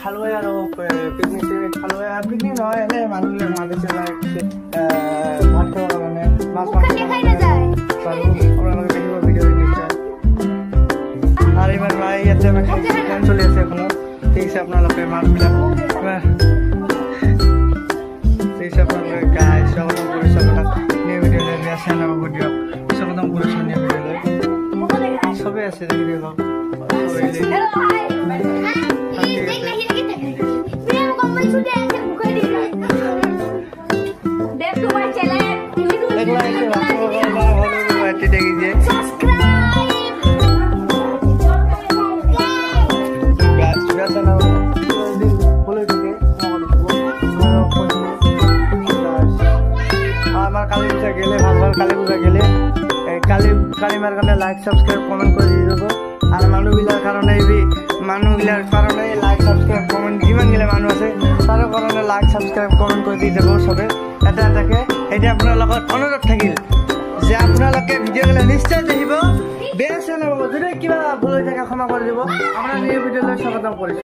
খালোৱে আৰু picnic খালোৱে picnic নহয় এনে মানুহবিলাক মাতিছে ভাত খাবৰ কাৰণে মাছ আপোনালোকে দেখিব ভিডিঅ' নিশ্চয় আৰু ইমান ইয়াতে আমি খাই চলি আছে এখনো ঠিক আছে আপোনালোকে মাছবিলাক ঠিক আছে আপোনালোকে গাই স্বাগতম কৰিছোঁ আপোনাক নিউ ভিডিঅ'লৈ বেয়া চেনেল হ'ব দিয়ক স্বাগতম কৰিছোঁ নিউ ভিডিঅ'লৈ চবেই আছে দেখি দিয়ক কালী পূজা গেলে ভাল ভাল কালী পূজা গেলে কালিমাৰ কাৰণে লাইক সাবস্ক্ৰাইব কমেন্ট কৰি দি দিব আৰু মানুহবিলাকৰ কাৰণে লাইক সাবস্ক্ৰাইব কমেন্ট যিমান গিলা মানুহ আছে তাৰ কাৰণে লাইক সাবস্ক্ৰাইব কমেন্ট কৰি দি দিব সবে এটা এটাকে এতিয়া আপোনাৰ লগত অনুৰোধ থাকিল যে আপোনালোকে ভিডিঅ'গুলো নিশ্চয় দেখিব বেয়া চেনেল হ'ব যদি কিবা ভুল হৈ থাকে ক্ষমা কৰি দিব আমাৰ নিউ ভিডিঅ'লৈ স্বাগতম কৰিছোঁ।